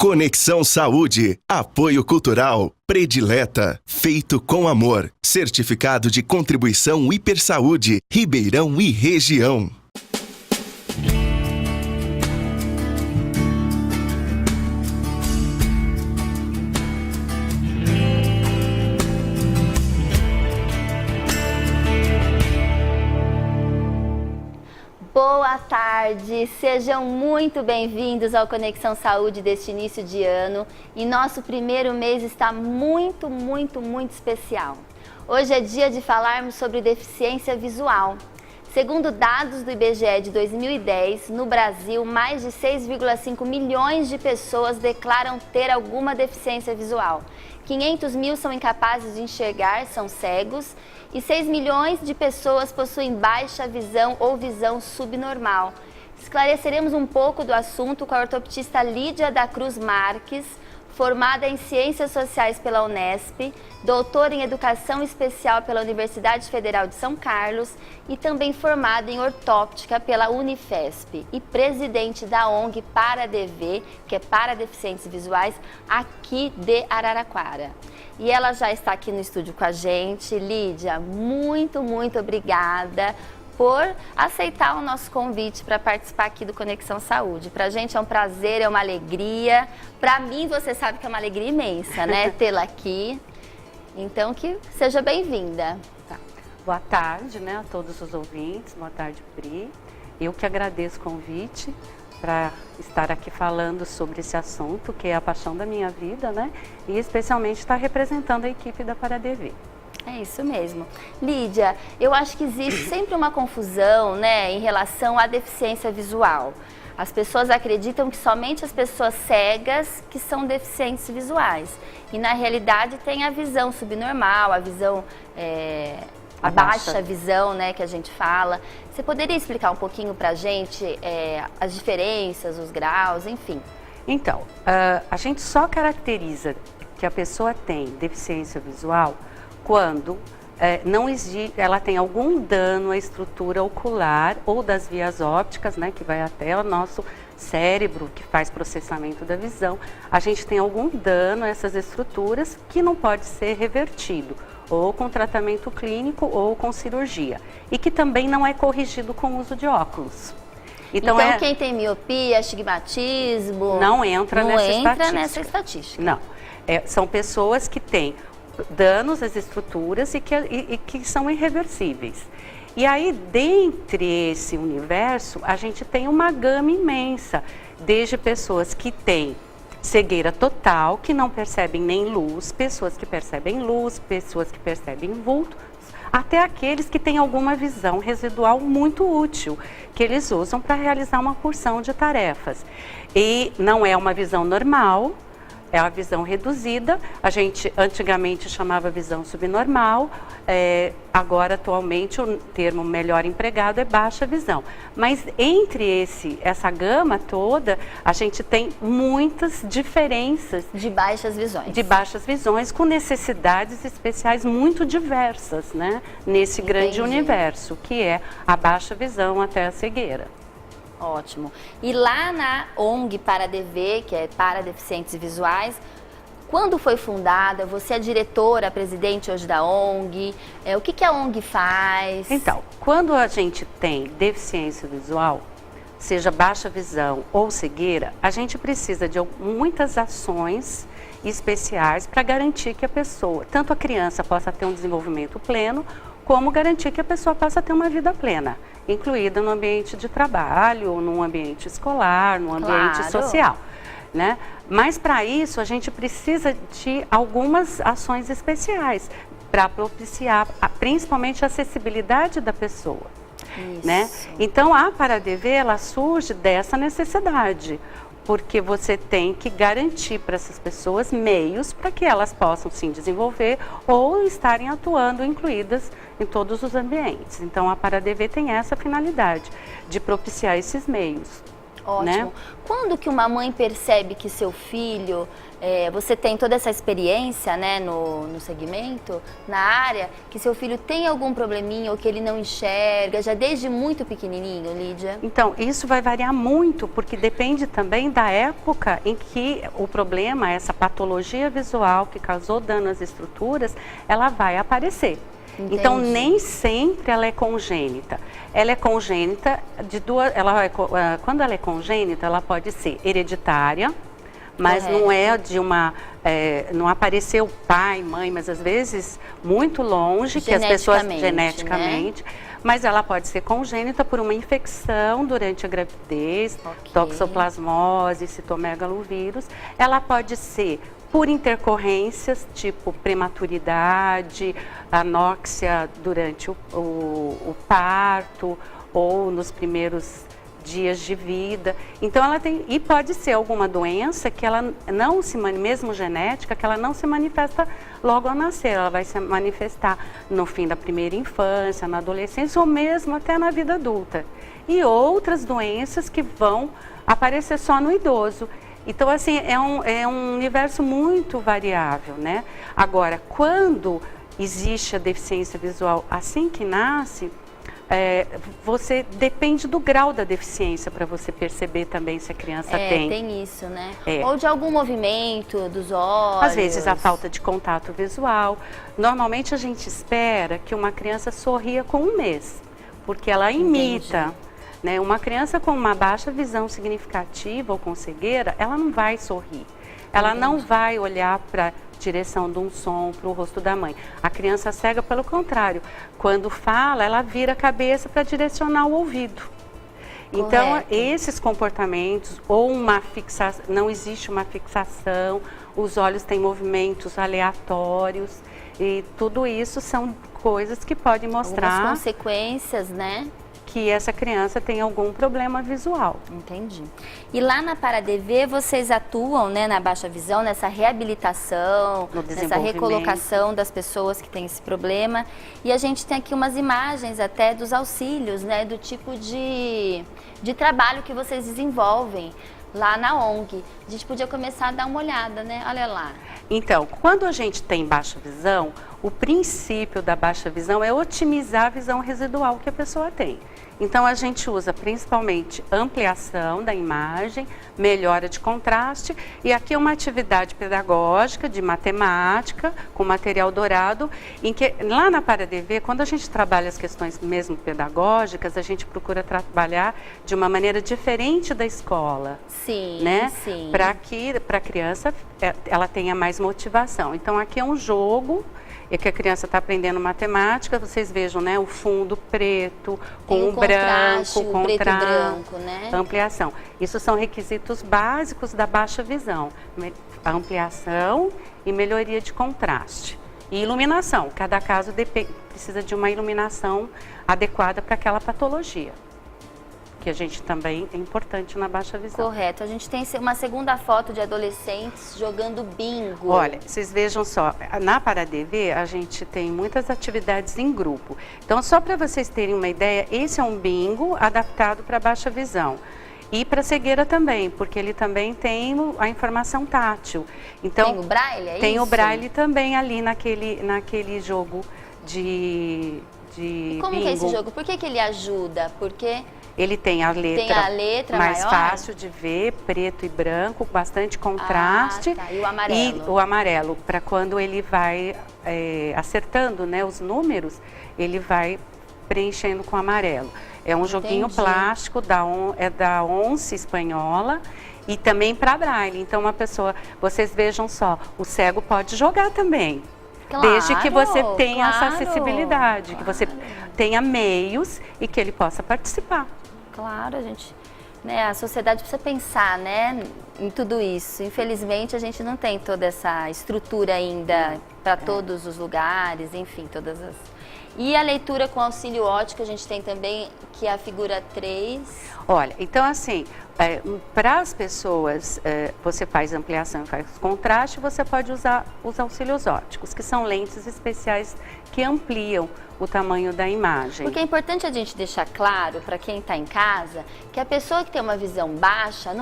Conexão Saúde, apoio cultural, predileta, feito com amor, certificado de contribuição Hipersaúde, Ribeirão e região. Boa tarde, sejam muito bem-vindos ao Conexão Saúde deste início de ano e nosso primeiro mês está muito especial. Hoje é dia de falarmos sobre deficiência visual. Segundo dados do IBGE de 2010, no Brasil, mais de 6,5 milhões de pessoas declaram ter alguma deficiência visual. 500 mil são incapazes de enxergar, são cegos, e 6 milhões de pessoas possuem baixa visão ou visão subnormal. Esclareceremos um pouco do assunto com a ortoptista Lídia da Cruz Marques, formada em Ciências Sociais pela Unesp, doutora em Educação Especial pela Universidade Federal de São Carlos e também formada em Ortóptica pela Unifesp e presidente da ONG ParaDV, que é para deficientes visuais, aqui de Araraquara. E ela já está aqui no estúdio com a gente. Lídia, muito obrigada por aceitar o nosso convite para participar aqui do Conexão Saúde. Para a gente é um prazer, é uma alegria. Para mim, você sabe que é uma alegria imensa, né, tê-la aqui. Então, que seja bem-vinda. Tá. Boa tarde, né, a todos os ouvintes. Boa tarde, Pri. Eu que agradeço o convite para estar aqui falando sobre esse assunto, que é a paixão da minha vida, né, e especialmente estar representando a equipe da ParaDV. É isso mesmo. Lídia, eu acho que existe sempre uma confusão, né, em relação à deficiência visual. As pessoas acreditam que somente as pessoas cegas que são deficientes visuais. E na realidade tem a visão subnormal, a visão, a baixa visão, né, que a gente fala. Você poderia explicar um pouquinho pra gente as diferenças, os graus, enfim? Então, a gente só caracteriza que a pessoa tem deficiência visual quando ela tem algum dano à estrutura ocular ou das vias ópticas, né, que vai até o nosso cérebro, que faz processamento da visão. A gente tem algum dano a essas estruturas que não pode ser revertido, ou com tratamento clínico ou com cirurgia, e que também não é corrigido com o uso de óculos. Então quem tem miopia, astigmatismo... Não entra nessa estatística. Não. São pessoas que têm danos às estruturas e que são irreversíveis. E aí, dentre esse universo, a gente tem uma gama imensa, desde pessoas que têm cegueira total, que não percebem nem luz, pessoas que percebem luz, pessoas que percebem vulto, até aqueles que têm alguma visão residual muito útil, que eles usam para realizar uma porção de tarefas. E não é uma visão normal, é a visão reduzida. A gente antigamente chamava visão subnormal, agora atualmente o termo melhor empregado é baixa visão. Mas entre essa gama toda, a gente tem muitas diferenças. De baixas visões. De baixas visões, com necessidades especiais muito diversas, né? Nesse grande universo, que é a baixa visão até a cegueira. Ótimo. E lá na ONG ParaDV, que é para deficientes visuais, quando foi fundada? Você é diretora, presidente hoje da ONG. O que a ONG faz? Então, quando a gente tem deficiência visual, seja baixa visão ou cegueira, a gente precisa de muitas ações especiais para garantir que a pessoa, tanto a criança possa ter um desenvolvimento pleno, como garantir que a pessoa possa ter uma vida plena, incluída no ambiente de trabalho, no ambiente escolar, no ambiente social, né? Mas para isso a gente precisa de algumas ações especiais para propiciar principalmente a acessibilidade da pessoa. Né? Então a ParaDV ela surge dessa necessidade, porque você tem que garantir para essas pessoas meios para que elas possam sim desenvolver ou estarem atuando incluídas em todos os ambientes. Então a ParaDV tem essa finalidade de propiciar esses meios. Ótimo. Né? Quando que uma mãe percebe que seu filho, você tem toda essa experiência, né, no segmento, na área, que seu filho tem algum probleminha ou que ele não enxerga, já desde muito pequenininho, Lídia? Então, isso vai variar muito, porque depende também da época em que o problema, essa patologia visual que causou dano às estruturas, ela vai aparecer. Entendi. Então, nem sempre ela é congênita. Ela é congênita de duas... quando ela é congênita, ela pode ser hereditária, mas Correto. não é de uma... não apareceu pai, mãe, mas às vezes muito longe, que as pessoas geneticamente... Né? Mas ela pode ser congênita por uma infecção durante a gravidez, toxoplasmose, citomegalovírus. Ela pode ser por intercorrências, tipo prematuridade, anóxia durante o parto ou nos primeiros dias de vida. Então ela tem, e pode ser alguma doença que ela não se mesmo genética, que ela não se manifesta logo ao nascer, ela vai se manifestar no fim da primeira infância, na adolescência ou mesmo até na vida adulta. E outras doenças que vão aparecer só no idoso. Então, assim, é um universo muito variável, né? Agora, quando existe a deficiência visual assim que nasce, você depende do grau da deficiência para você perceber também se a criança tem. Tem isso, né? Ou de algum movimento dos olhos. Às vezes a falta de contato visual. Normalmente a gente espera que uma criança sorria com 1 mês, porque ela imita. Né? Uma criança com uma baixa visão significativa ou com cegueira, ela não vai sorrir. Ela não vai olhar para a direção de um som, para o rosto da mãe. A criança cega, pelo contrário, quando fala, ela vira a cabeça para direcionar o ouvido. Então, esses comportamentos, ou uma fixação, não existe uma fixação, os olhos têm movimentos aleatórios, e tudo isso são coisas que podem mostrar... Algumas consequências, né? Que essa criança tem algum problema visual. Entendi. E lá na ParaDV vocês atuam, né, na baixa visão, nessa reabilitação, nessa recolocação das pessoas que têm esse problema. E a gente tem aqui umas imagens até dos auxílios, né, do tipo de trabalho que vocês desenvolvem lá na ONG. A gente podia começar a dar uma olhada, né? Olha lá. Então, quando a gente tem baixa visão, o princípio da baixa visão é otimizar a visão residual que a pessoa tem. Então, a gente usa principalmente ampliação da imagem, melhora de contraste, e aqui é uma atividade pedagógica de matemática, com material dourado, em que lá na ParaDV, quando a gente trabalha as questões mesmo pedagógicas, a gente procura trabalhar de uma maneira diferente da escola. Sim, né? sim. Para que a criança ela tenha mais motivação. Então, aqui é um jogo... É que a criança está aprendendo matemática, vocês vejam, né, o fundo preto, com o branco, preto e branco, né? Ampliação. Isso são requisitos básicos da baixa visão. A ampliação e melhoria de contraste. E iluminação. Cada caso precisa de uma iluminação adequada para aquela patologia, que a gente também é importante na baixa visão. Correto. A gente tem uma segunda foto de adolescentes jogando bingo. Olha, vocês vejam só, na ParaDV a gente tem muitas atividades em grupo. Então, só para vocês terem uma ideia, esse é um bingo adaptado para baixa visão. E para cegueira também, porque ele também tem a informação tátil. Então, tem o braille, é tem isso? o braille também ali naquele jogo de bingo. Como que é esse jogo? Por que ele ajuda? Porque... Ele tem a letra mais maior? fácil de ver, preto e branco, bastante contraste. Tá. E o amarelo? E o amarelo, para quando ele vai acertando, né, os números, ele vai preenchendo com amarelo. É um joguinho plástico da Once espanhola e também para braille. Então, vocês vejam só, o cego pode jogar também. Claro, desde que você tenha essa claro, acessibilidade, que você tenha meios e que ele possa participar. Claro, a sociedade precisa pensar, né, em tudo isso. Infelizmente, a gente não tem toda essa estrutura ainda para todos os lugares, enfim, todas as... E a leitura com auxílio óptico, a gente tem também, que é a figura 3. Olha, então assim, para as pessoas, você faz ampliação e faz contraste, você pode usar os auxílios ópticos, que são lentes especiais que ampliam o tamanho da imagem. Porque é importante a gente deixar claro para quem está em casa que a pessoa que tem uma visão baixa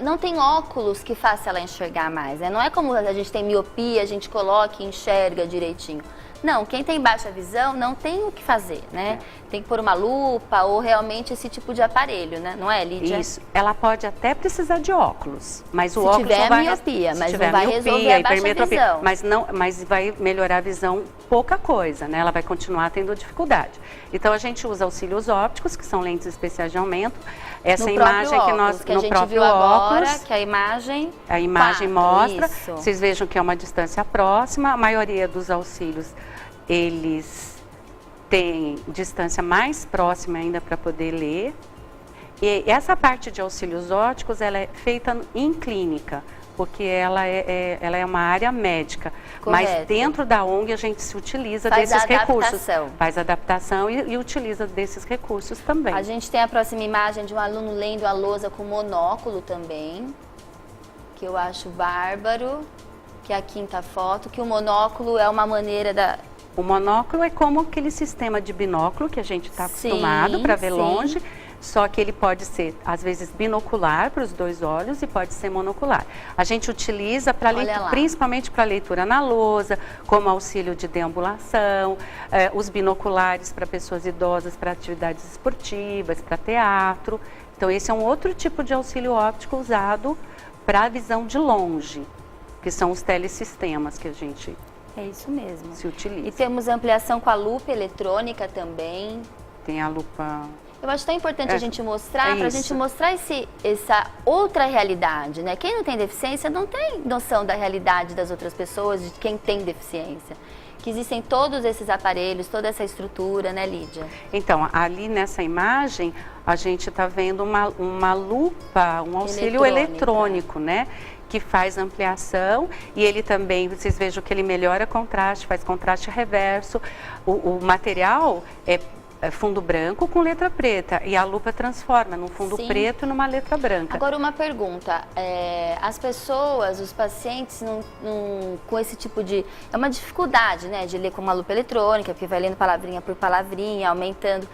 não tem óculos que faça ela enxergar mais, né? Não é como a gente tem miopia, a gente coloca e enxerga direitinho. Não, quem tem baixa visão não tem o que fazer, né? Tem que pôr uma lupa ou realmente esse tipo de aparelho, né? Não é, Lídia? Isso. Ela pode até precisar de óculos, mas o se óculos tiver não vai... miopia, mas se não vai resolver a baixa visão. Mas vai melhorar a visão pouca coisa, né? Ela vai continuar tendo dificuldade. Então, a gente usa auxílios ópticos, que são lentes especiais de aumento. Essa imagem que nós... Que a gente viu agora, que a imagem... A imagem mostra. Isso. Vocês vejam que é uma distância próxima. A maioria dos auxílios, eles têm distância mais próxima ainda para poder ler. E essa parte de auxílios ópticos, ela é feita em clínica, porque ela é uma área médica. Correto. Mas dentro da ONG a gente se utiliza Faz desses recursos. Adaptação. Faz adaptação e utiliza desses recursos também. A gente tem a próxima imagem de um aluno lendo a lousa com monóculo também, que eu acho bárbaro, que é a quinta foto, que o monóculo é uma maneira da... O monóculo é como aquele sistema de binóculo que a gente está acostumado para ver longe, só que ele pode ser, às vezes, binocular para os dois olhos e pode ser monocular. A gente utiliza principalmente para leitura na lousa, como auxílio de deambulação, os binoculares para pessoas idosas, para atividades esportivas, para teatro. Então, esse é um outro tipo de auxílio óptico usado para a visão de longe, que são os telesistemas que a gente... É isso mesmo. Se utiliza. E temos ampliação com a lupa eletrônica também. Tem a lupa... Eu acho tão importante a gente mostrar, para a gente mostrar essa outra realidade, né? Quem não tem deficiência não tem noção da realidade das outras pessoas, de quem tem deficiência. Que existem todos esses aparelhos, toda essa estrutura, né, Lídia? Então, ali nessa imagem, a gente está vendo uma lupa, um auxílio eletrônico, né? Que faz ampliação e ele também, vocês vejam que ele melhora contraste, faz contraste reverso. O material é fundo branco com letra preta e a lupa transforma num fundo preto e numa letra branca. Agora uma pergunta, as pessoas, os pacientes com esse tipo de... É uma dificuldade, né, de ler com uma lupa eletrônica, porque vai lendo palavrinha por palavrinha, aumentando.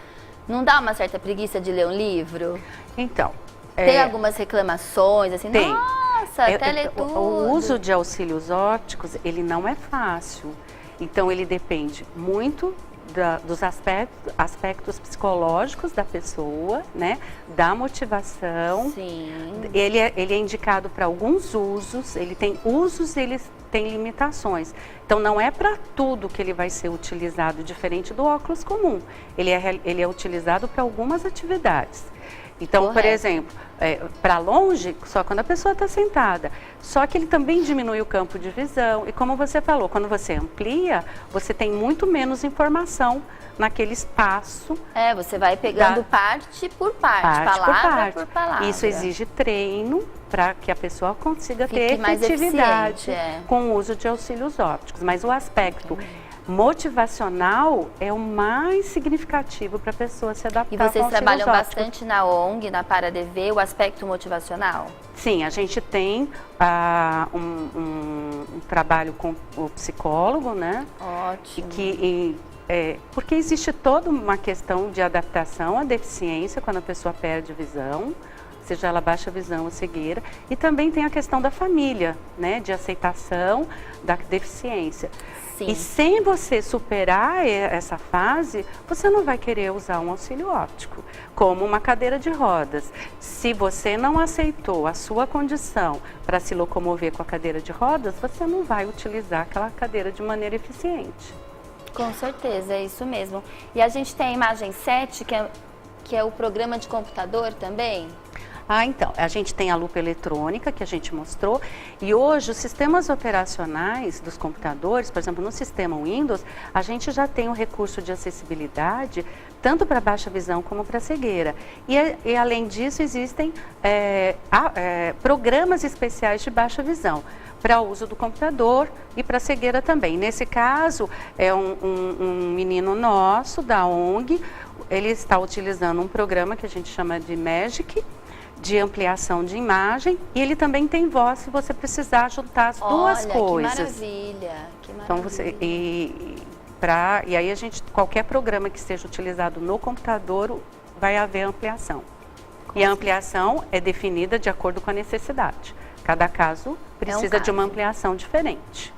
Não dá uma certa preguiça de ler um livro? Então... Tem algumas reclamações, assim, tem. Nossa, até ler tudo. O uso de auxílios ópticos, ele não é fácil. Então, ele depende muito dos aspectos psicológicos da pessoa, né? Da motivação. Sim. Ele é indicado para alguns usos, ele tem usos e ele tem limitações. Então, não é para tudo que ele vai ser utilizado, diferente do óculos comum. Ele é utilizado para algumas atividades. Então, Correto. Por exemplo, para longe, só quando a pessoa está sentada. Só que ele também diminui o campo de visão. E como você falou, quando você amplia, você tem muito menos informação naquele espaço. Você vai pegando parte por parte, palavra por palavra. Isso exige treino para que a pessoa consiga ter mais efetividade com o uso de auxílios ópticos. Mas o aspecto motivacional é o mais significativo para a pessoa se adaptar. E vocês trabalham ópticos. Bastante na ONG, na ParaDV, o aspecto motivacional? Sim, a gente tem um trabalho com o psicólogo, né? Ótimo. Porque existe toda uma questão de adaptação à deficiência quando a pessoa perde visão, seja ela baixa visão ou cegueira, e também tem a questão da família, né? De aceitação da deficiência. Sim. E sem você superar essa fase, você não vai querer usar um auxílio óptico, como uma cadeira de rodas. Se você não aceitou a sua condição para se locomover com a cadeira de rodas, você não vai utilizar aquela cadeira de maneira eficiente. Com certeza, é isso mesmo. E a gente tem a imagem 7, que é o programa de computador também? Então, a gente tem a lupa eletrônica, que a gente mostrou, e hoje os sistemas operacionais dos computadores, por exemplo, no sistema Windows, a gente já tem um recurso de acessibilidade, tanto para baixa visão como para cegueira. E além disso, existem programas especiais de baixa visão, para uso do computador e para cegueira também. Nesse caso, é um menino nosso, da ONG, ele está utilizando um programa que a gente chama de Magic, de ampliação de imagem, e ele também tem voz se você precisar juntar as duas coisas. Que maravilha, que maravilha. Então você e aí a gente, qualquer programa que seja utilizado no computador, vai haver ampliação. E a ampliação é definida de acordo com a necessidade. Cada caso precisa de uma ampliação diferente.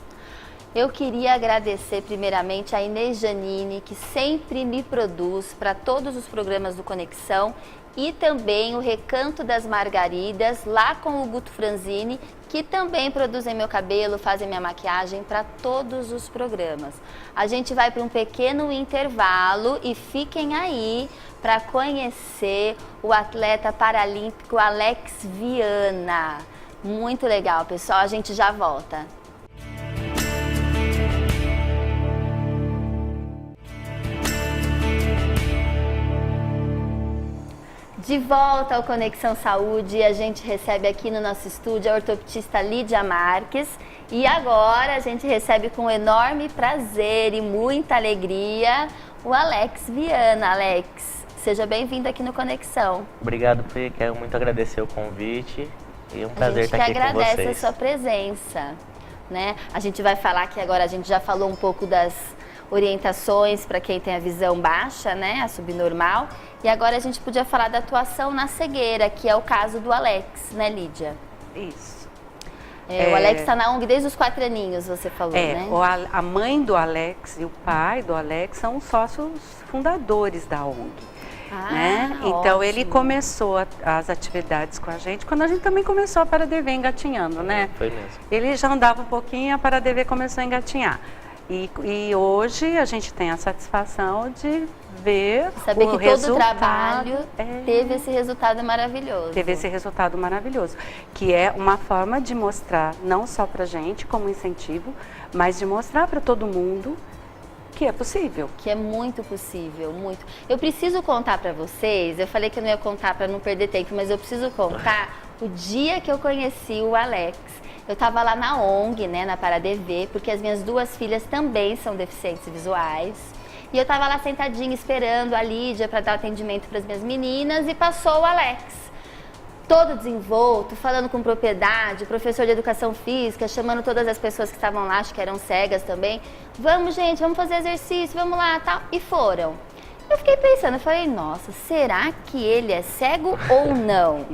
Eu queria agradecer primeiramente a Inês Janine, que sempre me produz para todos os programas do Conexão, e também o Recanto das Margaridas, lá com o Guto Franzini, que também produzem meu cabelo, fazem minha maquiagem para todos os programas. A gente vai para um pequeno intervalo e fiquem aí para conhecer o atleta paralímpico Alex Viana. Muito legal, pessoal, a gente já volta. De volta ao Conexão Saúde, a gente recebe aqui no nosso estúdio a ortopedista Lídia Marques. E agora a gente recebe com enorme prazer e muita alegria o Alex Viana. Alex, seja bem-vindo aqui no Conexão. Obrigado, Pri, quero muito agradecer o convite e um prazer estar aqui com vocês. A gente que agradece a sua presença, né? A gente vai falar que agora a gente já falou um pouco das orientações para quem tem a visão baixa, né, a subnormal. E agora a gente podia falar da atuação na cegueira, que é o caso do Alex, né, Lídia? Isso. O Alex está na ONG desde os 4 aninhos, você falou, né? A mãe do Alex e o pai do Alex são sócios fundadores da ONG. Né? Então ele começou as atividades com a gente quando a gente também começou a Paradevê engatinhando, né? Foi mesmo. Ele já andava um pouquinho, a Paradevê começou a engatinhar. E hoje a gente tem a satisfação de ver saber o que resultado, todo o trabalho teve esse resultado maravilhoso. Teve esse resultado maravilhoso, que é uma forma de mostrar, não só pra gente como incentivo, mas de mostrar para todo mundo que é possível. Que é muito possível, muito. Eu preciso contar para vocês, eu falei que eu não ia contar para não perder tempo, mas eu preciso contar o dia que eu conheci o Alex. Eu estava lá na ONG, né, na Paradevê, porque as minhas 2 filhas também são deficientes visuais. E eu estava lá sentadinha esperando a Lídia para dar atendimento para as minhas meninas e passou o Alex. Todo desenvolto, falando com propriedade, professor de educação física, chamando todas as pessoas que estavam lá, acho que eram cegas também. Vamos, gente, vamos fazer exercício, vamos lá, tal. E foram. Eu fiquei pensando, eu falei, nossa, será que ele é cego ou não?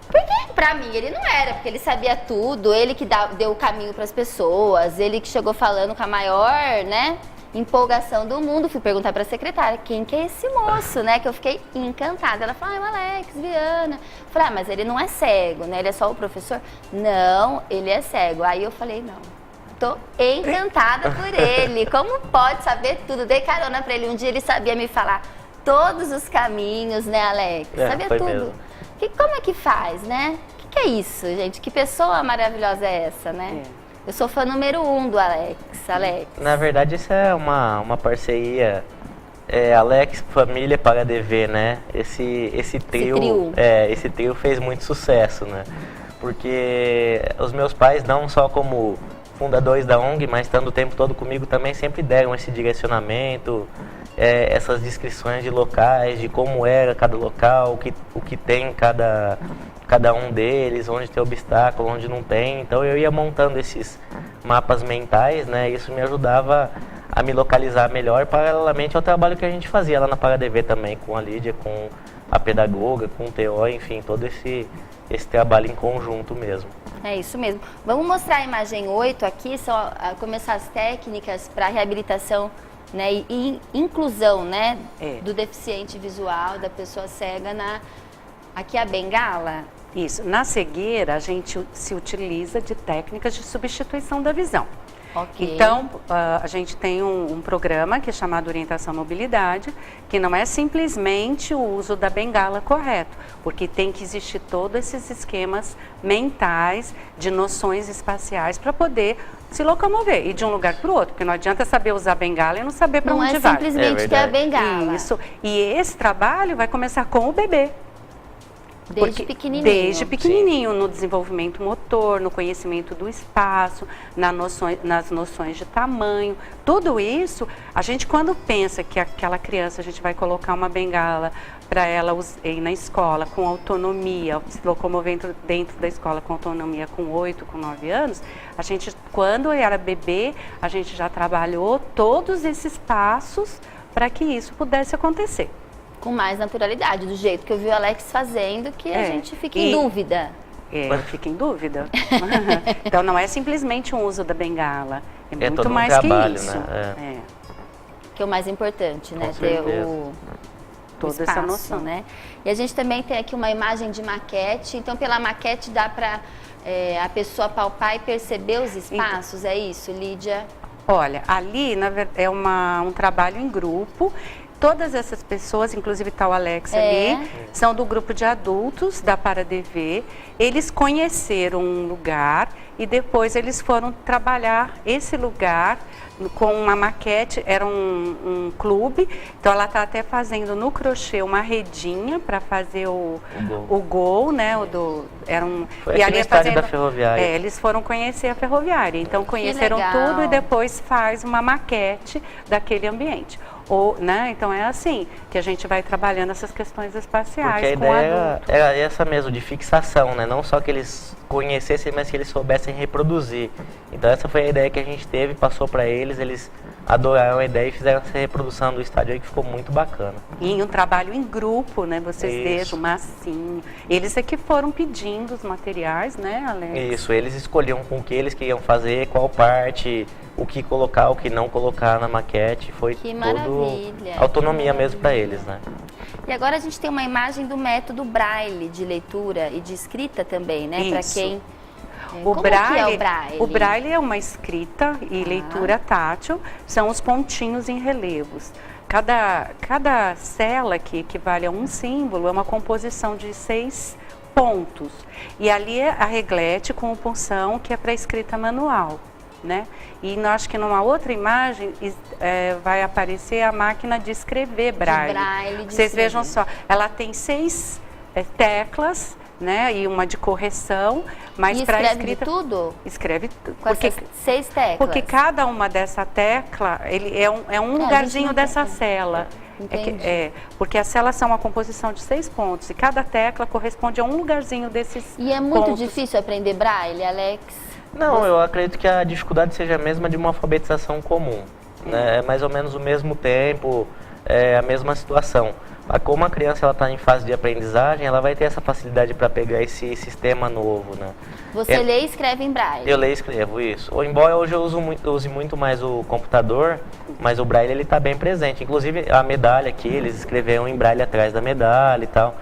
Porque pra mim ele não era, porque ele sabia tudo, ele que deu o caminho pras pessoas, ele que chegou falando com a maior, né, empolgação do mundo. Fui perguntar pra secretária, quem que é esse moço, né, que eu fiquei encantada. Ela falou, o Alex Viana. Eu falei, mas ele não é cego, né, ele é só o professor? Não, ele é cego. Aí eu falei, não, tô encantada por ele, como pode saber tudo? Dei carona pra ele, um dia ele sabia me falar todos os caminhos, né, Alex? Sabia tudo. Mesmo. Como é que faz, né? O que é isso, gente? Que pessoa maravilhosa é essa, né? Eu sou fã número 1 do Alex. Na verdade, isso é uma parceria Alex, família, Paradevê, né? Esse trio fez muito sucesso, né? Porque os meus pais, não só como fundadores da ONG, mas estando o tempo todo comigo também, sempre deram esse direcionamento, essas descrições de locais, de como era cada local, o que tem cada um deles, onde tem obstáculo, onde não tem. Então eu ia montando esses mapas mentais, né? Isso me ajudava a me localizar melhor, paralelamente ao trabalho que a gente fazia lá na Paradevê também, com a Lídia, com a pedagoga, com o TO, enfim, todo esse trabalho em conjunto mesmo. É isso mesmo. Vamos mostrar a imagem 8 aqui, são começar as técnicas para reabilitação, né, e inclusão, né, do deficiente visual, da pessoa cega aqui a bengala. Isso. Na cegueira, a gente se utiliza de técnicas de substituição da visão. Okay. Então, a gente tem um programa que é chamado Orientação à Mobilidade, que não é simplesmente o uso da bengala correto, porque tem que existir todos esses esquemas mentais de noções espaciais para poder se locomover, ir de um lugar para o outro, porque não adianta saber usar bengala e não saber para onde vai. Não é simplesmente ter a bengala. Isso. E esse trabalho vai começar com o bebê. Desde pequenininho. Desde pequenininho, no desenvolvimento motor, no conhecimento do espaço, nas noções de tamanho. Tudo isso, a gente quando pensa que aquela criança, a gente vai colocar uma bengala para ela ir na escola com autonomia, se locomover dentro da escola com autonomia com 8, com 9 anos, a gente, quando era bebê, a gente já trabalhou todos esses passos para que isso pudesse acontecer. Com mais naturalidade, do jeito que eu vi o Alex fazendo, que a gente fica em dúvida. Fica em dúvida. Então não é simplesmente um uso da bengala, é muito todo mais trabalho, que isso. Né? Que é o mais importante, né? Com Ter certeza. Toda espaço, essa noção. né? E a gente também tem aqui uma imagem de maquete, então pela maquete dá para a pessoa palpar e perceber os espaços, é isso, Lídia? Olha, ali na verdade, é um trabalho em grupo. Todas essas pessoas, inclusive está o Alex ali, são do grupo de adultos da ParaDV. Eles conheceram um lugar e depois eles foram trabalhar esse lugar com uma maquete, era um clube. Então ela está até fazendo no crochê uma redinha para fazer o gol, né? Foi aqui no estádio da Ferroviária. Eles foram conhecer a Ferroviária, então conheceram tudo e depois faz uma maquete daquele ambiente. Né? Então é assim que a gente vai trabalhando essas questões espaciais. Porque a ideia era essa mesmo, de fixação, né? Não só que eles conhecessem, mas que eles soubessem reproduzir. Então essa foi a ideia que a gente teve, passou para eles adoraram a ideia e fizeram essa reprodução do estádio aí que ficou muito bacana. E um trabalho em grupo, né? Vocês deixam massinho. Eles é que foram pedindo os materiais, né, Alex? Isso, eles escolhiam com o que eles queriam fazer, qual parte, o que colocar, o que não colocar na maquete. Foi tudo autonomia mesmo para eles, né? E agora a gente tem uma imagem do método Braille de leitura e de escrita também, né? Para quem... O Braille, que é o Braille? O Braille é uma escrita e leitura tátil, são os pontinhos em relevos. Cada célula que equivale a um símbolo é uma composição de 6 pontos. E ali é a reglete com o punção, que é para escrita manual, né? E acho que numa outra imagem vai aparecer a máquina de escrever Braille. Vocês vejam só, ela tem 6 teclas, né, e uma de correção, mas para escrita de tudo? Escreve tudo. Com essas 6 teclas? Porque cada uma dessa tecla, ele é um lugarzinho dessa célula. Porque as células são uma composição de 6 pontos e cada tecla corresponde a um lugarzinho desses pontos. E é muito difícil aprender Braille, Alex? Não, eu acredito que a dificuldade seja a mesma de uma alfabetização comum, né? É mais ou menos o mesmo tempo, a mesma situação. Como a criança está em fase de aprendizagem, ela vai ter essa facilidade para pegar esse sistema novo, né? Você lê e escreve em Braille? Eu leio e escrevo, isso. Ou embora hoje eu use muito mais o computador, mas o Braille ele está bem presente. Inclusive a medalha aqui, eles escreveram em Braille atrás da medalha e tal.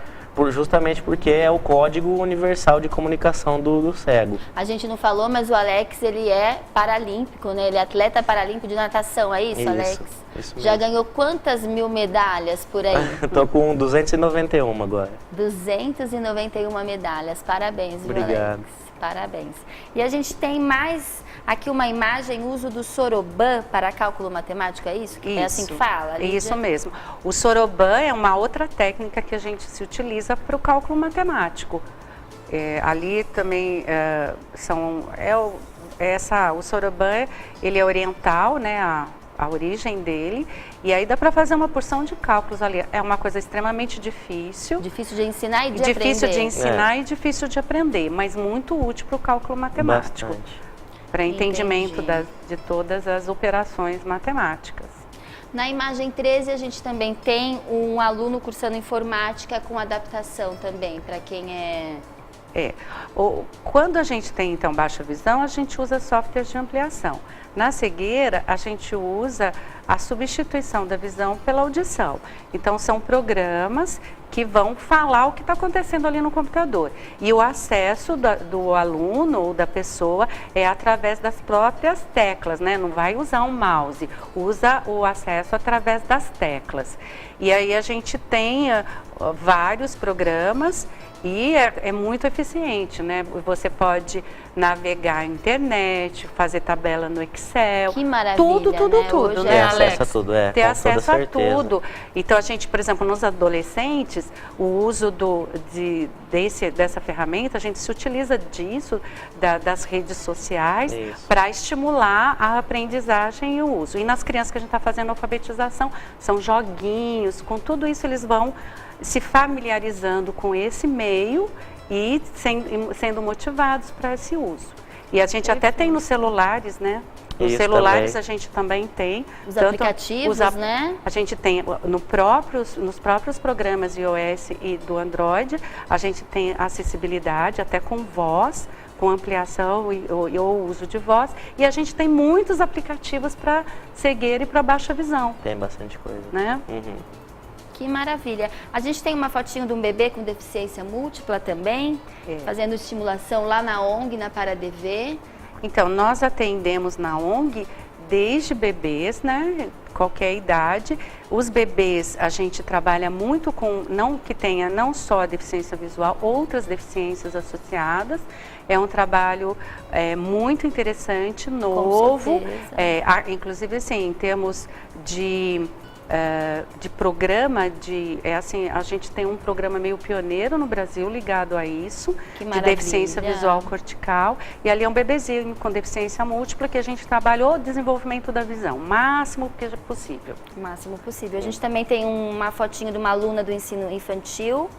Justamente porque é o código universal de comunicação do cego. A gente não falou, mas o Alex, ele é paralímpico, né? Ele é atleta paralímpico de natação, é isso, Alex? Isso mesmo. Já ganhou quantas mil medalhas por aí? Tô com 291 agora. 291 medalhas, parabéns, viu, Obrigado. Alex? Parabéns. E a gente tem mais aqui uma imagem, uso do soroban para cálculo matemático, é isso? É assim que fala, Lídia? Isso mesmo. O soroban é uma outra técnica que a gente se utiliza para o cálculo matemático. Ali também o soroban, ele é oriental, né, a origem dele, e aí dá para fazer uma porção de cálculos ali. É uma coisa extremamente difícil. Difícil de ensinar e de aprender. Difícil de ensinar e difícil de aprender, mas muito útil para o cálculo matemático. Para entendimento de todas as operações matemáticas. Na imagem 13 a gente também tem um aluno cursando informática com adaptação também, para quem Quando a gente tem, então, baixa visão, a gente usa softwares de ampliação. Na cegueira, a gente usa a substituição da visão pela audição. Então, são programas que vão falar o que está acontecendo ali no computador. E o acesso do aluno ou da pessoa é através das próprias teclas, né? Não vai usar um mouse, usa o acesso através das teclas. E aí a gente tem vários programas e é muito eficiente, né? Você pode navegar na internet, fazer tabela no Excel. Que maravilha, tudo, né? tudo, Hoje né, acesso Alex? a tudo, Ter com acesso toda a certeza. tudo. Então, a gente, por exemplo, nos adolescentes, o uso dessa ferramenta, a gente se utiliza disso, das redes sociais, para estimular a aprendizagem e o uso. E nas crianças que a gente está fazendo alfabetização, são joguinhos, com tudo isso eles vão se familiarizando com esse meio e sendo motivados para esse uso. E a gente até tem nos celulares, né? Nos celulares também. A gente também tem. Os aplicativos, né? A gente tem nos próprios programas iOS e do Android, a gente tem acessibilidade até com voz, com ampliação e o uso de voz. E a gente tem muitos aplicativos para cegueira e para baixa visão. Tem bastante coisa. Né? Uhum. Que maravilha. A gente tem uma fotinho de um bebê com deficiência múltipla também, fazendo estimulação lá na ONG, na ParaDV. Então, nós atendemos na ONG desde bebês, né? Qualquer idade. Os bebês, a gente trabalha muito com, que tenha não só a deficiência visual, outras deficiências associadas. É um trabalho muito interessante, novo. Inclusive, assim, em termos de programa, a gente tem um programa meio pioneiro no Brasil ligado a isso, de deficiência visual cortical, e ali é um bebezinho com deficiência múltipla que a gente trabalhou o desenvolvimento da visão, o máximo que possível. O máximo possível. A gente também tem uma fotinho de uma aluna do ensino infantil,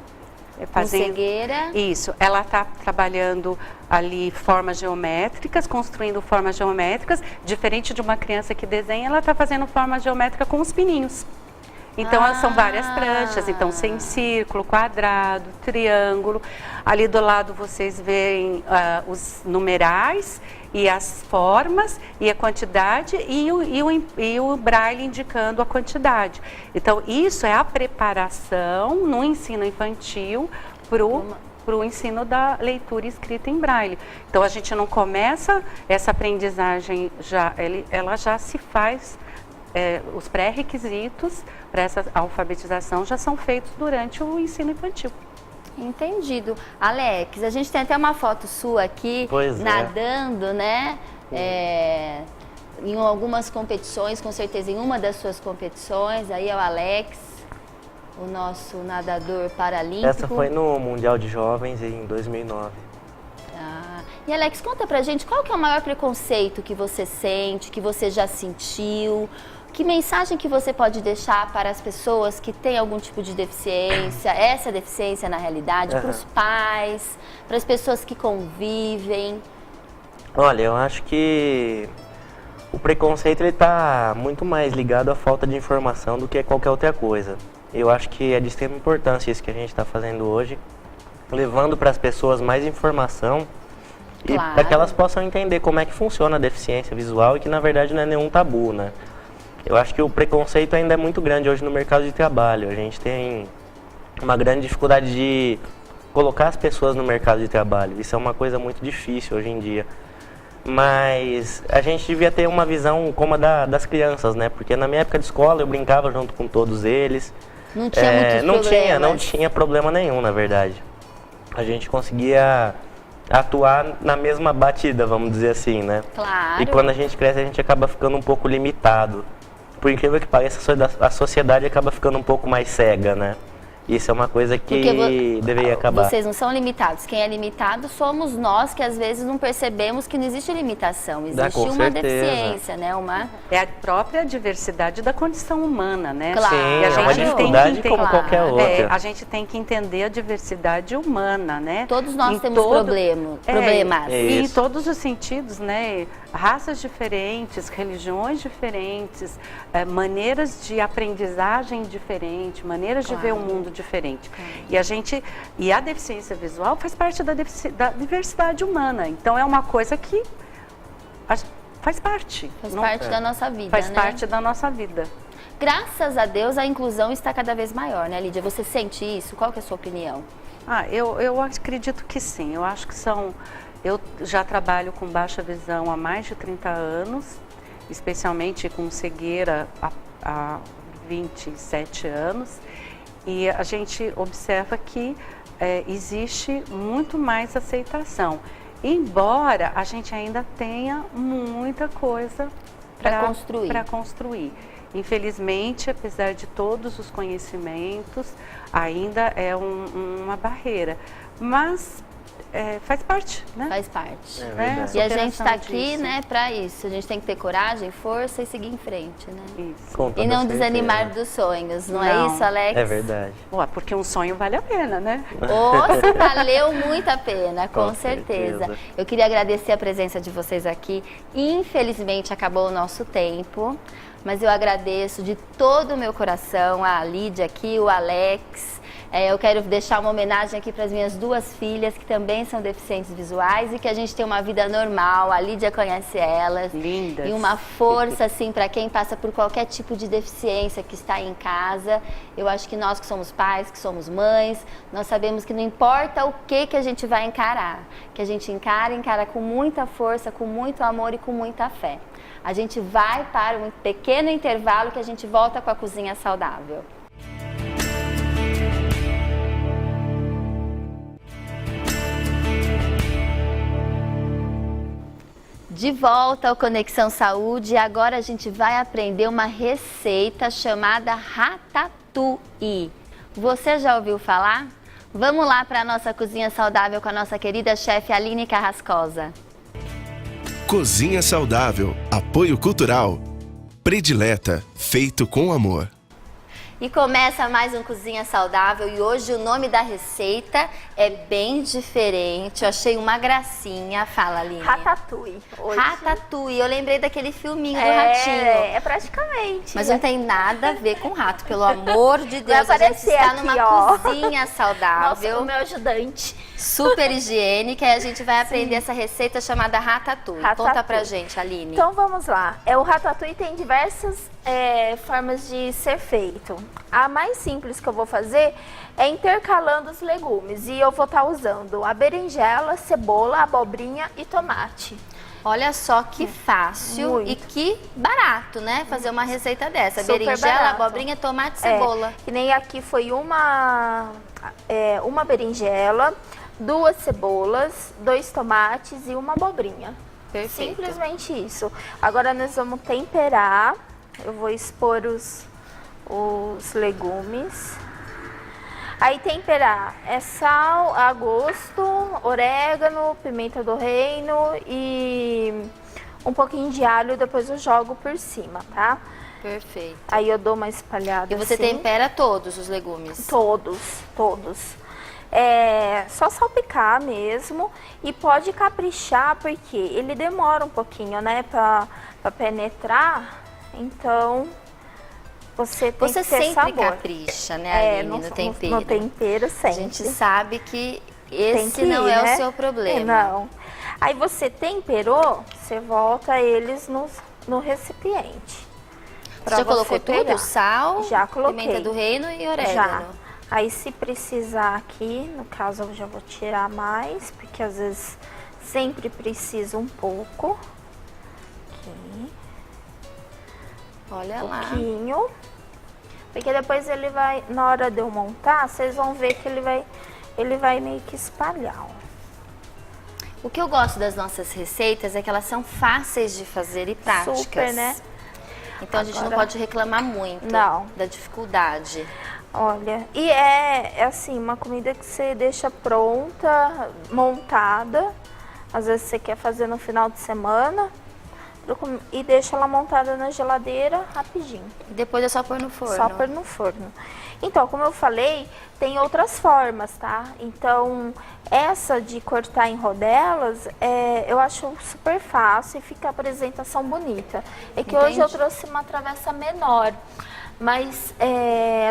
com cegueira. Isso, ela está trabalhando ali formas geométricas, construindo formas geométricas, diferente de uma criança que desenha, ela está fazendo forma geométrica com os pininhos. Então, são várias pranchas, então sem círculo, quadrado, triângulo. Ali do lado vocês veem os numerais e as formas e a quantidade e o braille indicando a quantidade. Então, isso é a preparação no ensino infantil para o ensino da leitura escrita em braille. Então, a gente não começa essa aprendizagem, ela já se faz, os pré-requisitos para essa alfabetização já são feitos durante o ensino infantil. Entendido. Alex, a gente tem até uma foto sua aqui, nadando, né? Em algumas competições, com certeza em uma das suas competições, aí é o Alex, o nosso nadador paralímpico. Essa foi no Mundial de Jovens em 2009. E Alex, conta pra gente qual que é o maior preconceito que você sente, que você já sentiu? Que mensagem que você pode deixar para as pessoas que têm algum tipo de deficiência, essa deficiência na realidade, para os pais, para as pessoas que convivem? Olha, eu acho que o preconceito está muito mais ligado à falta de informação do que a qualquer outra coisa. Eu acho que é de extrema importância isso que a gente está fazendo hoje, levando para as pessoas mais informação e para que elas possam entender como é que funciona a deficiência visual e que na verdade não é nenhum tabu, né? Eu acho que o preconceito ainda é muito grande hoje no mercado de trabalho. A gente tem uma grande dificuldade de colocar as pessoas no mercado de trabalho. Isso é uma coisa muito difícil hoje em dia. Mas a gente devia ter uma visão como a das crianças, né? Porque na minha época de escola eu brincava junto com todos eles. Não tinha muitos problemas. Não tinha problema nenhum, na verdade. A gente conseguia atuar na mesma batida, vamos dizer assim, né? Claro. E quando a gente cresce, a gente acaba ficando um pouco limitado. Por incrível que pareça, a sociedade acaba ficando um pouco mais cega, né? Isso é uma coisa que deveria acabar. Vocês não são limitados. Quem é limitado somos nós, que às vezes não percebemos que não existe limitação. Existe uma deficiência, né? É a própria diversidade da condição humana, né? Claro. Sim, é uma dificuldade como qualquer outra. A gente tem que entender a diversidade humana, né? Todos nós temos problemas. E em todos os sentidos, né? Raças diferentes, religiões diferentes, maneiras de aprendizagem diferentes, maneiras de ver o mundo diferente. E a deficiência visual faz parte da diversidade humana. Então é uma coisa que faz parte. Faz parte da nossa vida, Faz né? parte da nossa vida. Graças a Deus, a inclusão está cada vez maior, né, Lídia? Você sente isso? Qual que é a sua opinião? Eu acredito que sim. Eu acho que eu já trabalho com baixa visão há mais de 30 anos, especialmente com cegueira há 27 anos. E a gente observa que existe muito mais aceitação. Embora a gente ainda tenha muita coisa para construir. Infelizmente, apesar de todos os conhecimentos, ainda é uma barreira. Mas faz parte, né? Faz parte. verdade. E a gente está aqui, disso. né, para isso. A gente tem que ter coragem, força e seguir em frente, né? Isso. Com toda E não certeza. desanimar dos sonhos, não é Não. isso, Alex? É verdade. Ué, porque um sonho vale a pena, né? Nossa, valeu muito a pena, com Com certeza. certeza. Eu queria agradecer a presença de vocês aqui. Infelizmente acabou o nosso tempo, mas eu agradeço de todo o meu coração a Lídia aqui, o Alex. Eu quero deixar uma homenagem aqui para as minhas duas filhas, que também são deficientes visuais e que a gente tem uma vida normal. A Lídia conhece elas. Lindas. E uma força, assim, para quem passa por qualquer tipo de deficiência que está em casa. Eu acho que nós que somos pais, que somos mães, nós sabemos que não importa o que a gente vai encarar, que a gente encara com muita força, com muito amor e com muita fé. A gente vai para um pequeno intervalo que a gente volta com a Cozinha Saudável. De volta ao Conexão Saúde, agora a gente vai aprender uma receita chamada ratatouille. Você já ouviu falar? Vamos lá para a nossa Cozinha Saudável com a nossa querida chefe Aline Carrascosa. Cozinha Saudável, apoio cultural. Predileta, feito com amor. E começa mais um Cozinha Saudável e hoje o nome da receita é bem diferente. Eu achei uma gracinha. Fala, Aline. Ratatouille. Hoje. Ratatouille. Eu lembrei daquele filminho do ratinho. É praticamente. Mas não tem nada a ver com rato, pelo amor de Deus. Vai A gente aparecer está aqui, numa ó. cozinha Nossa, saudável, o meu ajudante. super higiênica, e a gente vai aprender essa receita chamada ratatouille. Ratatouille. Conta pra gente, Aline. Então vamos lá. O ratatouille tem diversas formas de ser feito. A mais simples que eu vou fazer é intercalando os legumes. E eu vou estar usando a berinjela, cebola, abobrinha e tomate. Olha só que fácil Muito. e que barato, né? Fazer uma receita dessa. Super Berinjela, barato. abobrinha, tomate e cebola. Que nem aqui foi uma berinjela, 2 cebolas, 2 tomates e uma abobrinha. Perfeito. Simplesmente isso. Agora nós vamos temperar. Eu vou expor os legumes. Aí temperar sal a gosto, orégano, pimenta do reino e um pouquinho de alho, depois eu jogo por cima, tá? Perfeito. Aí eu dou uma espalhada E você assim. tempera todos os legumes? Todos. Só salpicar mesmo e pode caprichar porque ele demora um pouquinho, né, pra penetrar, então você tem Você que ter sempre sabor. capricha, né, Aline, no tempero. No tempero A sempre. gente sabe que Tem esse que não ir, é né? o seu problema. Não. Aí você temperou, você volta eles no recipiente. Você já colocou pegar. tudo? Sal, Já coloquei. pimenta do reino e Já. orégano. Aí se precisar aqui, no caso eu já vou tirar mais, porque às vezes sempre precisa um pouco. Aqui. Olha Um lá. pouquinho. Porque depois ele vai, na hora de eu montar, vocês vão ver que ele vai meio que espalhar, ó. O que eu gosto das nossas receitas é que elas são fáceis de fazer e práticas. Super, né? Então a gente não Agora- pode reclamar muito Não. da dificuldade. Olha, e é assim, uma comida que você deixa pronta, montada. Às vezes você quer fazer no final de semana e deixa ela montada na geladeira rapidinho. E depois é só pôr no forno. Só pôr no forno. Então, como eu falei, tem outras formas, tá? Então, essa de cortar em rodelas, eu acho super fácil e fica a apresentação bonita. É que hoje eu Entendi. trouxe uma travessa menor, mas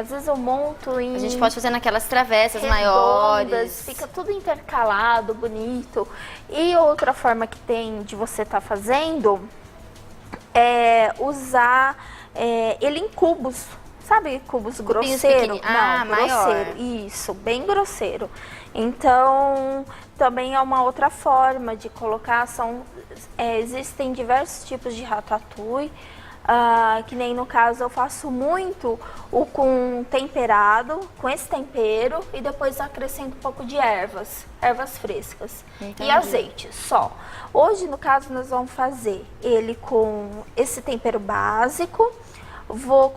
às vezes eu monto em A gente pode fazer naquelas travessas redondas, maiores. fica tudo intercalado, bonito. E outra forma que tem de você estar fazendo usar ele em cubos. Sabe, cubos grosseiro? Não, grosseiro. Maior. Isso, bem grosseiro. Então, também é uma outra forma de colocar. Existem diversos tipos de ratatouille. Que nem no caso eu faço muito o com temperado, com esse tempero, e depois acrescento um pouco de ervas frescas. Entendi. E azeite, só. Hoje, no caso, nós vamos fazer ele com esse tempero básico. Vou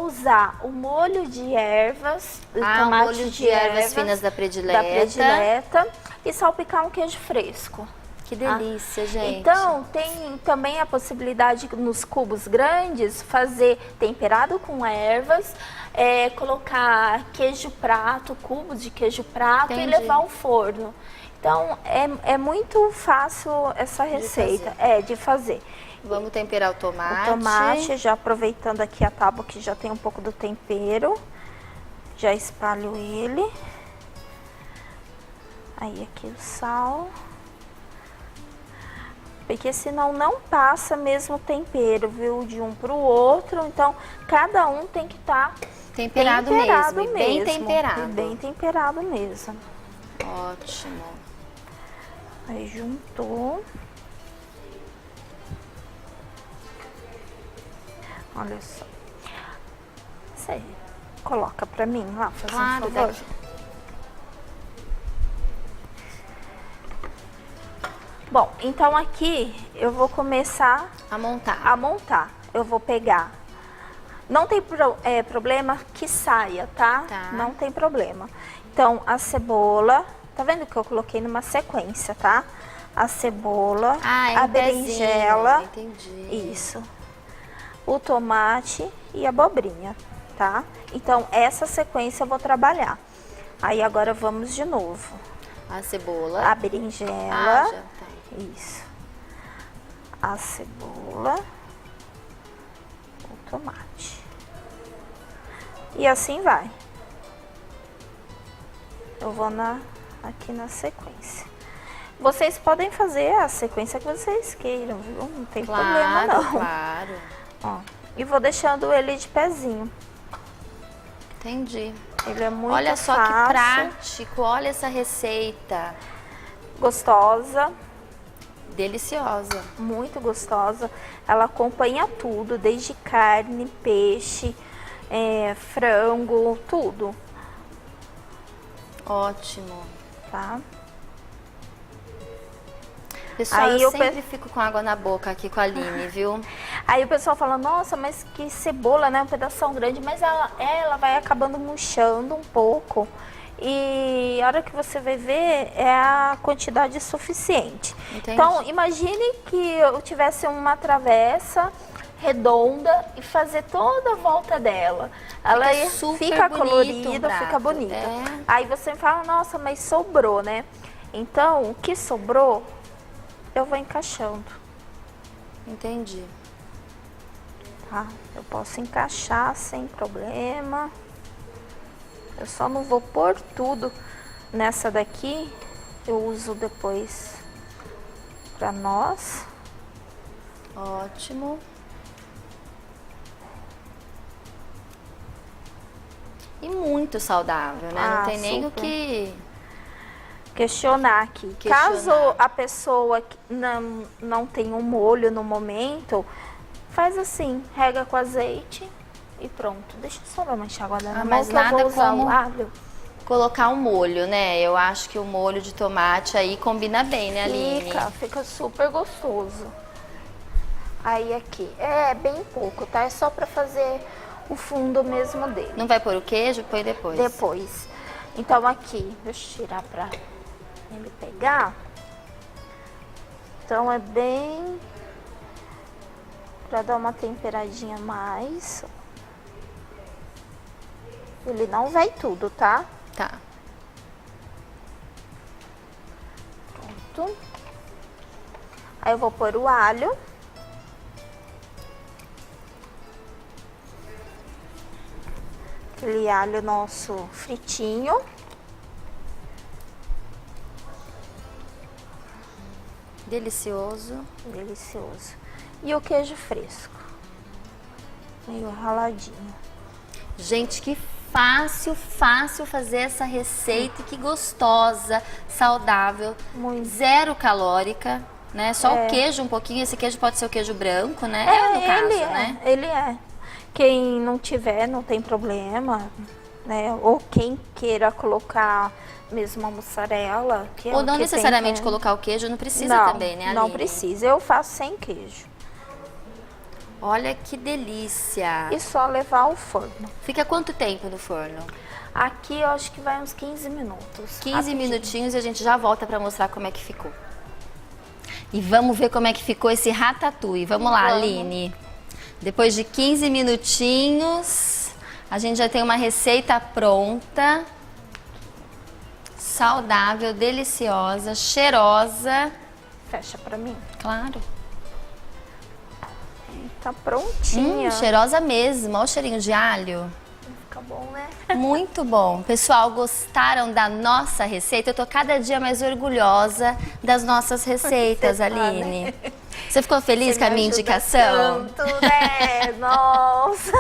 usar o molho de ervas, o molho de ervas finas da predileta. E salpicar um queijo fresco. Que delícia, gente. Então, tem também a possibilidade nos cubos grandes fazer temperado com ervas, colocar queijo prato, cubos de queijo prato. Entendi. E levar ao forno. Então, é muito fácil essa receita de fazer. Vamos temperar o tomate. O tomate, já aproveitando aqui a tábua que já tem um pouco do tempero. Já espalho ele. Aí aqui o sal. Porque senão não passa mesmo o tempero, viu? De um pro outro. Então, cada um tem que estar temperado mesmo. Bem temperado. Bem temperado mesmo. Ótimo. Aí juntou. Olha só. Você coloca pra mim lá, faz um favor. Daqui. Bom, então aqui eu vou começar a montar. Eu vou pegar. Não tem problema que saia, tá? Não tem problema. Então, a cebola, tá vendo que eu coloquei numa sequência, tá? A cebola, a berinjela. Entendi. Isso. O tomate e a abobrinha, tá? Então, essa sequência eu vou trabalhar. Aí, agora vamos de novo. A cebola. A berinjela. Já tá. Isso. A cebola. O tomate. E assim vai. Eu vou aqui na sequência. Vocês podem fazer a sequência que vocês queiram, viu? Não tem problema, não. Claro. Ó, e vou deixando ele de pezinho. Entendi. Ele é muito Olha só fácil. que prático, olha essa receita. Gostosa. Deliciosa. Muito gostosa. Ela acompanha tudo, desde carne, peixe, frango, tudo. Ótimo. Tá? Pessoal, aí eu sempre fico com água na boca aqui com a Aline, viu? Aí o pessoal fala, nossa, mas que cebola, né? Um pedação grande, mas ela vai acabando murchando um pouco. E a hora que você vai ver, é a quantidade suficiente. Entendi. Então, imagine que eu tivesse uma travessa redonda e fazer toda a volta dela. Ela fica colorida, fica bonita. Aí você me fala, nossa, mas sobrou, né? Então, o que sobrou, eu vou encaixando. Entendi. Tá? Eu posso encaixar sem problema. Eu só não vou pôr tudo nessa daqui. Eu uso depois pra nós. Ótimo. E muito saudável, né? Não tem nem o que questionar aqui. Caso a pessoa não tenha um molho no momento, faz assim, rega com azeite e pronto. Deixa eu só dar uma enxaguada na mão, que eu vou usar o alho. Colocar um molho, né? Eu acho que o molho de tomate aí combina bem, né, Aline? Fica super gostoso. Aí aqui, bem pouco, tá? É só pra fazer o fundo mesmo dele. Não vai pôr o queijo? Põe depois. Depois. Então aqui, deixa eu tirar pra ele pegar. Então é bem pra dar uma temperadinha mais. Ele não vai tudo, tá? Tá. Pronto. Aí eu vou pôr o alho. Aquele alho nosso fritinho. Delicioso. Delicioso. E o queijo fresco. Meio raladinho. Gente, que fácil fazer essa receita, e que gostosa, saudável, Muito. zero calórica, né? Só o queijo um pouquinho, esse queijo pode ser o queijo branco, né? No caso, né? Ele é. Quem não tiver, não tem problema, né? Ou quem queira colocar mesmo a mussarela. Que é Ou o não que necessariamente tem, colocar o queijo, não precisa não, também, né, Aline? Não precisa, eu faço sem queijo. Olha que delícia! E só levar ao forno. Fica quanto tempo no forno? Aqui eu acho que vai uns 15 minutos. 15 rapidinho. minutinhos e a gente já volta para mostrar como é que ficou. E vamos ver como é que ficou esse ratatouille. Vamos lá, Aline. Depois de 15 minutinhos, a gente já tem uma receita pronta. Saudável, deliciosa, cheirosa. Fecha pra mim. Claro. Tá prontinha. Cheirosa mesmo. Olha o cheirinho de alho. Fica bom, né? Muito bom. Pessoal, gostaram da nossa receita? Eu tô cada dia mais orgulhosa das nossas receitas, Aline. Você ficou feliz Você com a me minha ajuda indicação? tanto, né? Nossa!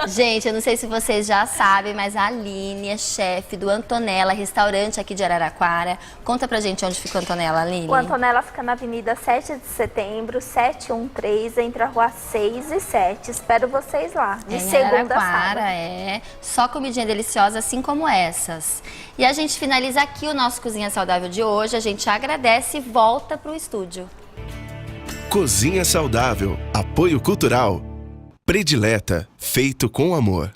Gente, eu não sei se vocês já sabem, mas a Aline é chefe do Antonella, restaurante aqui de Araraquara. Conta pra gente onde fica o Antonella, Aline. O Antonella fica na Avenida 7 de Setembro, 713, entre a Rua 6 e 7. Espero vocês lá, de Em segunda a Araraquara, sábado. Só comidinha deliciosa, assim como essas. E a gente finaliza aqui o nosso Cozinha Saudável de hoje. A gente agradece e volta pro estúdio. Cozinha Saudável, apoio cultural. Predileta, feito com amor.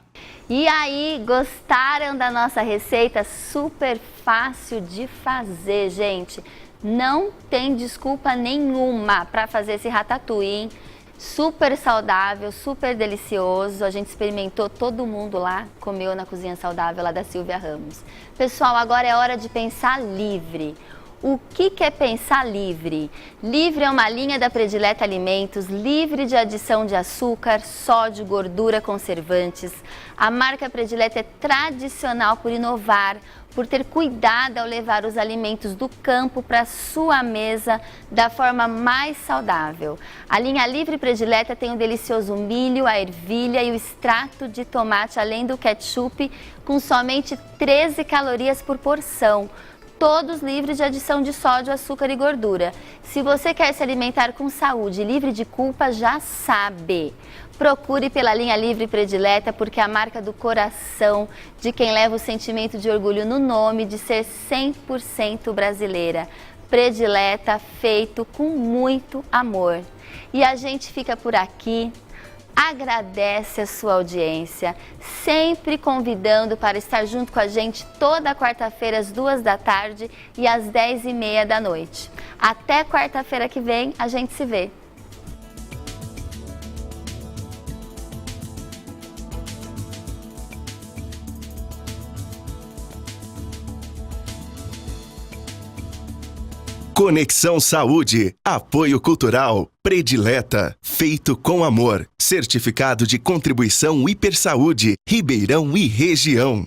E aí, gostaram da nossa receita? Super fácil de fazer, gente. Não tem desculpa nenhuma para fazer esse ratatouille, hein? Super saudável, super delicioso. A gente experimentou, todo mundo lá comeu na Cozinha Saudável lá da Silvia Ramos. Pessoal, agora é hora de pensar livre. O que é pensar livre? Livre é uma linha da Predileta Alimentos, livre de adição de açúcar, sódio, gordura, conservantes. A marca Predileta é tradicional por inovar, por ter cuidado ao levar os alimentos do campo para a sua mesa da forma mais saudável. A linha Livre Predileta tem o delicioso milho, a ervilha e o extrato de tomate, além do ketchup, com somente 13 calorias por porção. Todos livres de adição de sódio, açúcar e gordura. Se você quer se alimentar com saúde, livre de culpa, já sabe. Procure pela linha Livre Predileta, porque é a marca do coração de quem leva o sentimento de orgulho no nome de ser 100% brasileira. Predileta, feito com muito amor. E a gente fica por aqui. Agradece a sua audiência, sempre convidando para estar junto com a gente toda quarta-feira às 2 da tarde e às 10h30 da noite. Até quarta-feira que vem, a gente se vê. Conexão Saúde, apoio cultural, Predileta, feito com amor, certificado de contribuição Hipersaúde, Ribeirão e região.